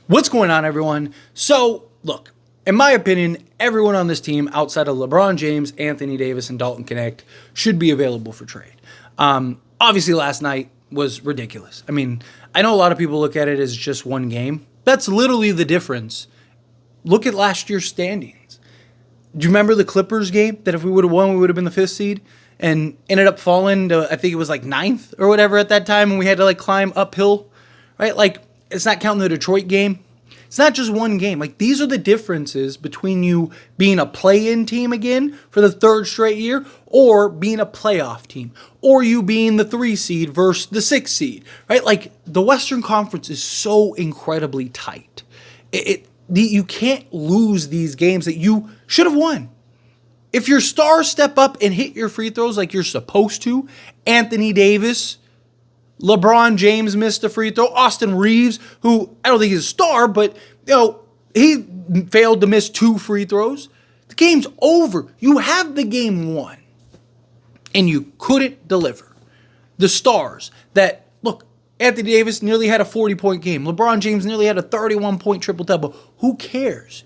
What's going on, everyone? So, look, in my opinion, everyone on this team outside of LeBron James, Anthony Davis, and Dalton Knecht should be available for trade. Obviously, last night was ridiculous. I mean, I know a lot of people look at it as just one game. That's literally the difference. Look at last year's standings. Do you remember the Clippers game that if we would have won, we would have been the 5th seed? And ended up falling to, I think it was like 9th or whatever at that time, and we had to like climb uphill, right? Like, it's not counting the Detroit game. It's not just one game. Like, these are the differences between you being a play-in team again for the 3rd straight year or being a playoff team or you being the 3 seed versus the 6 seed, right? Like, the Western Conference is so incredibly tight. You can't lose these games that you should have won. If your stars step up and hit your free throws like you're supposed to, Anthony Davis, LeBron James missed a free throw. Austin Reaves, who I don't think he's a star, but he failed to miss 2 free throws. The game's over. You have the game won, and you couldn't deliver. The stars that look, Anthony Davis nearly had a 40-point game. LeBron James nearly had a 31-point triple-double. Who cares?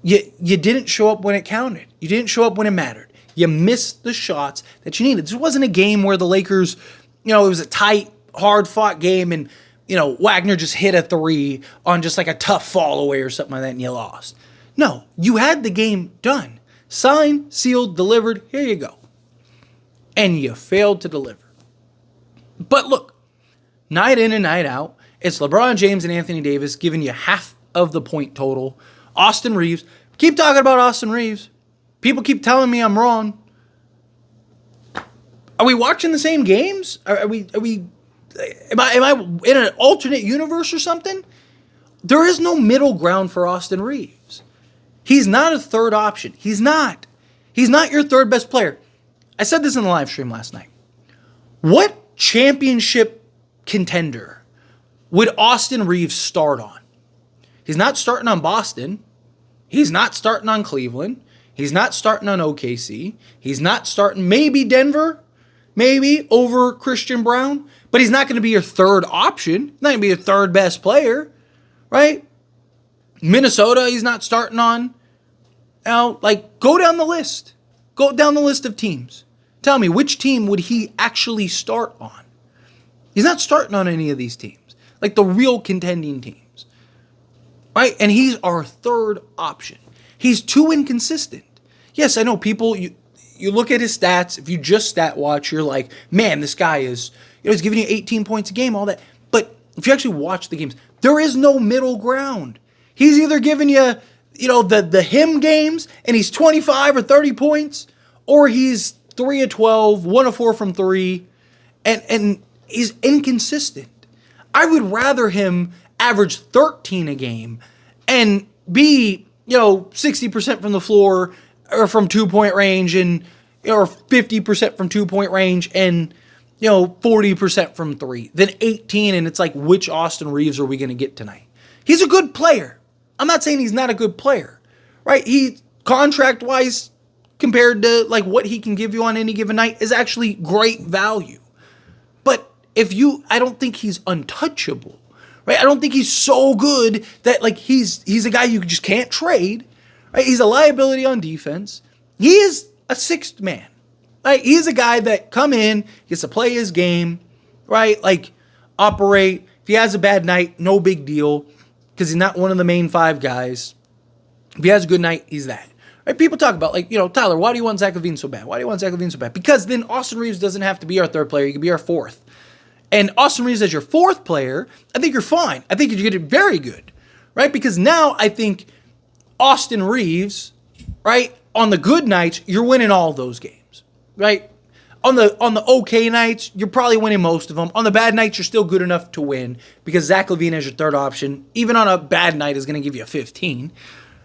You didn't show up when it counted. You didn't show up when it mattered. You missed the shots that you needed. This wasn't a game where the Lakers, it was a tight, hard-fought game and, Wagner just hit a 3 on just like a tough fall away or something like that and you lost. No, you had the game done. Signed, sealed, delivered, here you go. And you failed to deliver. But look, night in and night out, it's LeBron James and Anthony Davis giving you half of the point total. Austin Reaves. Keep talking about Austin Reaves. People keep telling me I'm wrong. Are we watching the same games? Am I in an alternate universe or something? There is no middle ground for Austin Reaves. He's not a third option. He's not. He's not your third best player. I said this in the live stream last night. What championship contender would Austin Reaves start on? He's not starting on Boston. He's not starting on Cleveland. He's not starting on OKC. He's not starting maybe Denver, maybe over Christian Brown. But he's not going to be your third option. He's not going to be your third best player, right? Minnesota, he's not starting on. Now, go down the list. Go down the list of teams. Tell me, which team would he actually start on? He's not starting on any of these teams. Like the real contending teams. Right? And he's our third option. He's too inconsistent. Yes, I know people, you look at his stats, if you just stat watch, you're like, man, this guy is, he's giving you 18 points a game, all that. But if you actually watch the games, there is no middle ground. He's either giving you, the him games, and he's 25 or 30 points, or he's 3 of 12, 1 of 4 from 3, and he's inconsistent. I would rather him average 13 a game and be, 60% from the floor or from 2-point range and, or 50% from 2-point range and, 40% from 3 than 18. And it's like, which Austin Reaves are we going to get tonight? He's a good player. I'm not saying he's not a good player, right? He contract wise compared to what he can give you on any given night is actually great value. But I don't think he's untouchable. Right? I don't think he's so good that he's a guy you just can't trade. Right? He's a liability on defense. He is a sixth man. Right? He's a guy that come in, gets to play his game, right? Operate. If he has a bad night, no big deal, because he's not one of the main 5 guys. If he has a good night, he's that. Right? People talk about Tyler, why do you want Zach LaVine so bad? Why do you want Zach LaVine so bad? Because then Austin Reaves doesn't have to be our third player. He can be our 4th. And Austin Reaves as your 4th player, I think you're fine. I think you get it very good, right? Because now I think Austin Reaves, right, on the good nights, you're winning all those games, right? On the okay nights, you're probably winning most of them. On the bad nights, you're still good enough to win because Zach LaVine as your 3rd option, even on a bad night, is going to give you a 15,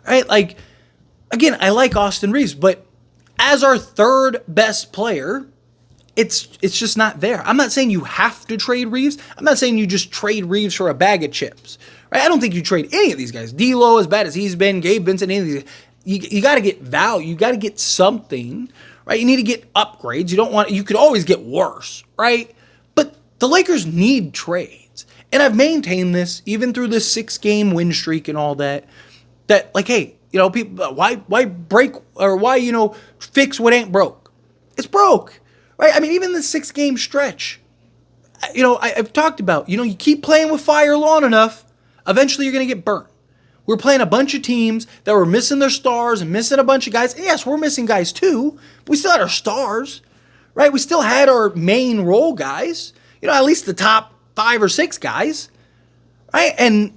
right? Again, I like Austin Reaves, but as our 3rd best player, it's just not there. I'm not saying you have to trade Reaves. I'm not saying you just trade Reaves for a bag of chips. Right? I don't think you trade any of these guys. D'Lo, as bad as he's been, Gabe Vincent, any of these guys. You got to get value. You got to get something. Right? You need to get upgrades. You could always get worse. Right? But the Lakers need trades. And I've maintained this even through this 6-game win streak and all that. That like, hey, people, why break or why fix what ain't broke? It's broke, right? I mean, even the 6-game stretch. I've talked about. You keep playing with fire long enough, eventually you're gonna get burnt. We're playing a bunch of teams that were missing their stars and missing a bunch of guys. And yes, we're missing guys too. But we still had our stars, right? We still had our main role guys. At least the top 5 or 6 guys, right? And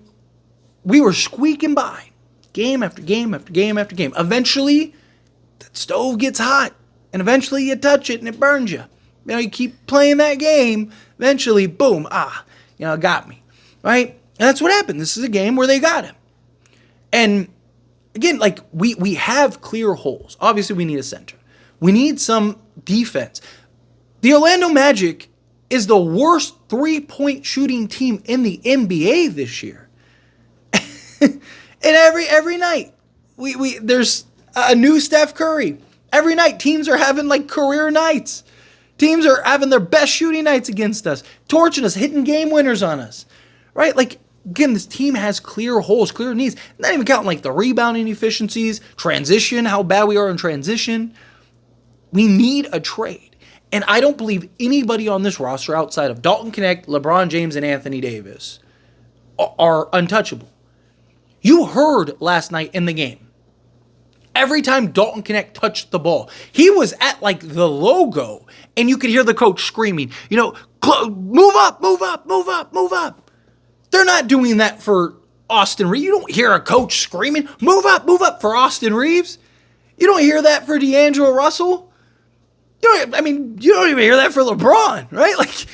we were squeaking by game after game after game after game. Eventually, that stove gets hot, and eventually you touch it and it burns you. You keep playing that game, eventually, boom, it got me, right? And that's what happened. This is a game where they got him. And again, like we have clear holes. Obviously, we need a center. We need some defense. The Orlando Magic is the worst 3-point shooting team in the NBA this year. And every night, there's a new Steph Curry. Every night, teams are having like career nights. Teams are having their best shooting nights against us, torching us, hitting game winners on us, right? Like, again, this team has clear holes, clear needs. Not even counting like the rebounding efficiencies, transition, how bad we are in transition. We need a trade. And I don't believe anybody on this roster outside of Dalton Knecht, LeBron James, and Anthony Davis are untouchable. You heard last night in the game, every time Dalton Knecht touched the ball, he was at like the logo, and you could hear the coach screaming, move up, move up, move up, move up. They're not doing that for Austin Reaves. You don't hear a coach screaming, move up for Austin Reaves. You don't hear that for D'Angelo Russell. You don't even hear that for LeBron, right? Like,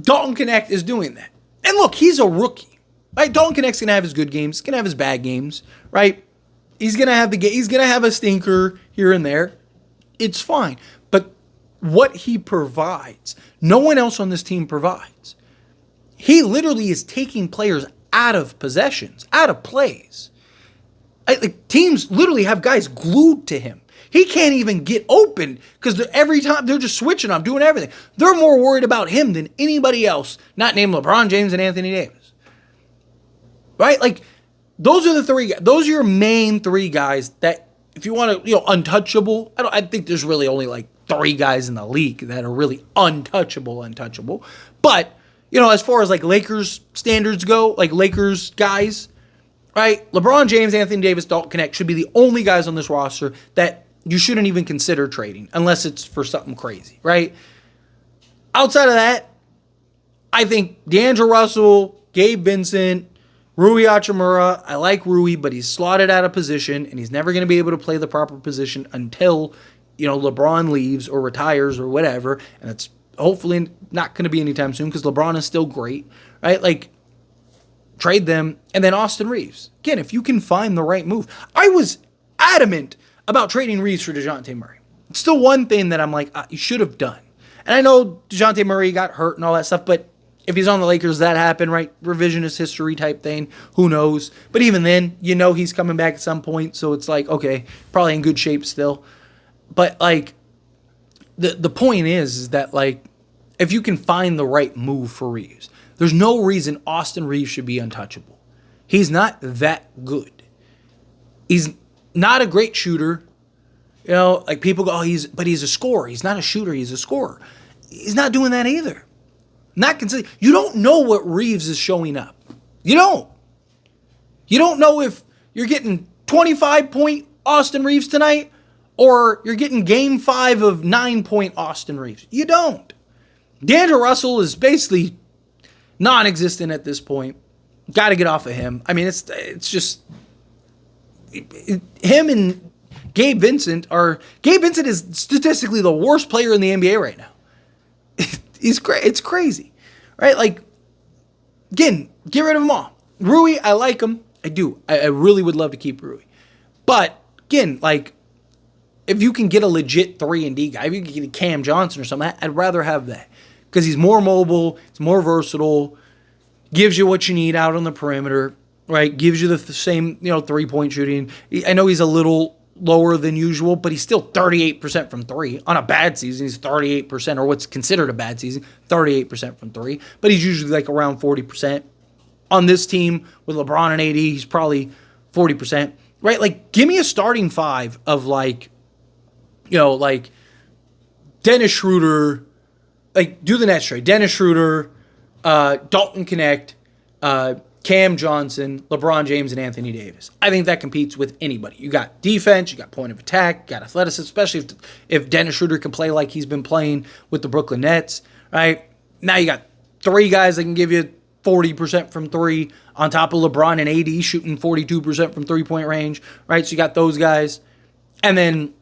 Dalton Knecht is doing that. And look, he's a rookie, right? Dalton Knecht's gonna have his good games, he's gonna have his bad games, right? He's gonna have a stinker here and there. It's fine. But what he provides, no one else on this team provides. He literally is taking players out of possessions, out of plays. Teams literally have guys glued to him. He can't even get open because every time they're just switching on, doing everything. They're more worried about him than anybody else, not named LeBron James and Anthony Davis. Right? Like, those are the 3 guys. Those are your main 3 guys that, if you want to, untouchable. I think there's really only like 3 guys in the league that are really untouchable. But, as far as like Lakers standards go, like Lakers guys, right? LeBron James, Anthony Davis, Dalton Knecht should be the only guys on this roster that you shouldn't even consider trading unless it's for something crazy, right? Outside of that, I think D'Angelo Russell, Gabe Vincent, Rui Hachimura. I like Rui, but he's slotted out of position, and he's never going to be able to play the proper position until, LeBron leaves or retires or whatever, and it's hopefully not going to be anytime soon because LeBron is still great, right? Like, trade them, and then Austin Reaves. Again, if you can find the right move. I was adamant about trading Reaves for DeJounte Murray. It's still one thing that I'm like, you should have done. And I know DeJounte Murray got hurt and all that stuff, but if he's on the Lakers, that happened, right? Revisionist history type thing. Who knows? But even then, he's coming back at some point, so it's like, okay, probably in good shape still. But, like, the point is that, like, if you can find the right move for Reaves, there's no reason Austin Reaves should be untouchable. He's not that good. He's not a great shooter. Like people go, but he's a scorer. He's not a shooter, he's a scorer. He's not doing that either. Not consider. You don't know what Reaves is showing up. You don't. You don't know if you're getting 25-point Austin Reaves tonight or you're getting game 5 of 9-point Austin Reaves. You don't. D'Angelo Russell is basically non-existent at this point. Got to get off of him. I mean, it's just him and Gabe Vincent are. Gabe Vincent is statistically the worst player in the NBA right now. It's crazy, right? Like, again, get rid of them all. Rui, I like him. I do. I really would love to keep Rui. But, again, like, if you can get a legit 3-and-D guy, if you can get a Cam Johnson or something, I'd rather have that. Because he's more mobile, he's more versatile, gives you what you need out on the perimeter, right? Gives you the same, 3-point shooting. I know he's a little lower than usual, but he's still 38% from three. On a bad season, he's 38%, or what's considered a bad season, 38% from three. But he's usually like around 40%. On this team with LeBron and AD, he's probably 40%, right? Like, give me a starting five of like, like Dennis Schroeder, like do the Nets trade. Dennis Schroeder, Dalton Knecht, Cam Johnson, LeBron James, and Anthony Davis. I think that competes with anybody. You got defense, you got point of attack, you got athleticism, especially if Dennis Schroeder can play like he's been playing with the Brooklyn Nets, right? Now you got three guys that can give you 40% from three on top of LeBron and AD shooting 42% from three-point range, right? So you got those guys. And then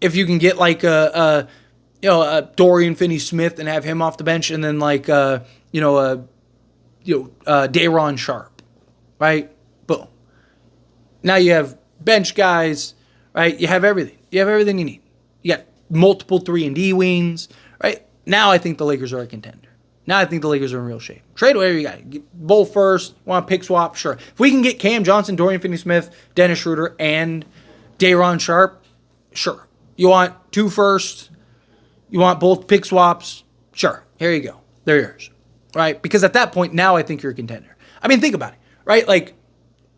if you can get like a Dorian Finney-Smith and have him off the bench, and then like Day'Ron Sharpe, right? Boom. Now you have bench guys, right? You have everything. You have everything you need. You got multiple 3-and-D wings, right? Now I think the Lakers are a contender. Now I think the Lakers are in real shape. Trade whatever you got. Get both first. Want a pick swap? Sure. If we can get Cam Johnson, Dorian Finney-Smith, Dennis Schroeder, and Day'Ron Sharpe, sure. You want 2 firsts? You want both pick swaps? Sure. Here you go. They're yours. Right? Because at that point, now I think you're a contender. I mean, think about it. Right? Like,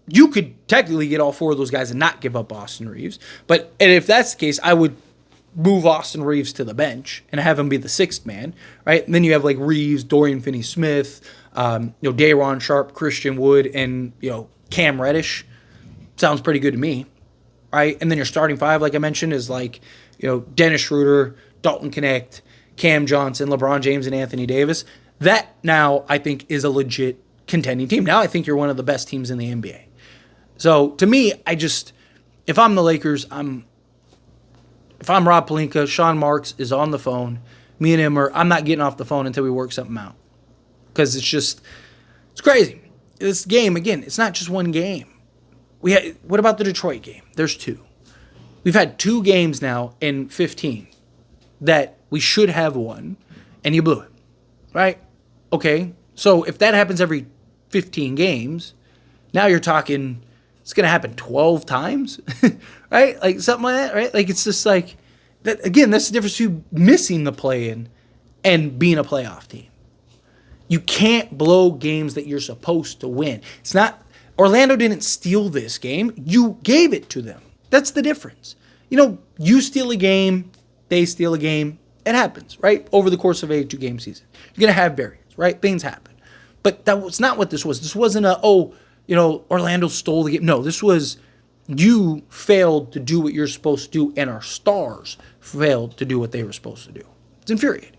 you could technically get all 4 of those guys and not give up Austin Reaves. And if that's the case, I would move Austin Reaves to the bench and have him be the 6th man, right? And then you have like Reaves, Dorian Finney-Smith, Day'Ron Sharpe, Christian Wood, and Cam Reddish. Sounds pretty good to me, right? And then your starting 5, like I mentioned, is like Dennis Schroeder, Dalton Knecht, Cam Johnson, LeBron James, and Anthony Davis. That now I think is a legit contending team. Now I think you're one of the best teams in the NBA. So to me, if I'm the Lakers, if I'm Rob Pelinka, Sean Marks is on the phone. Me and him I'm not getting off the phone until we work something out. Because it's crazy. This game, again, it's not just one game. What about the Detroit game? There's 2. We've had 2 games now in 15 that we should have won, and you blew it, right? Okay, so if that happens every 15 games, now you're talking it's going to happen 12 times, right? Like something like that, right? Like it's just like, that. Again, that's the difference between missing the play-in and being a playoff team. You can't blow games that you're supposed to win. It's not, Orlando didn't steal this game. You gave it to them. That's the difference. You steal a game, they steal a game. It happens, right? Over the course of a 2-game season. You're going to have variance, right? Things happen. But that was not what this was. This wasn't Orlando stole the game. No, this was you failed to do what you're supposed to do, and our stars failed to do what they were supposed to do. It's infuriating.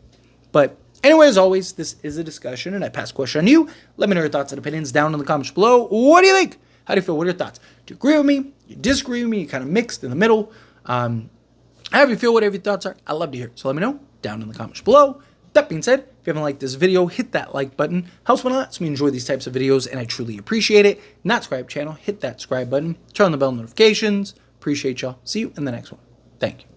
But anyway, as always, this is a discussion, and I pass the question on you. Let me know your thoughts and opinions down in the comments below. What do you think? How do you feel? What are your thoughts? Do you agree with me? Do you disagree with me? You kind of mixed in the middle. However you feel, whatever your thoughts are, I love to hear it. So let me know down in the comments below. That being said, if you haven't liked this video, hit that like button. Helps me a lot. So we enjoy these types of videos, and I truly appreciate it. Not subscribe channel, hit that subscribe button. Turn on the bell notifications. Appreciate y'all. See you in the next one. Thank you.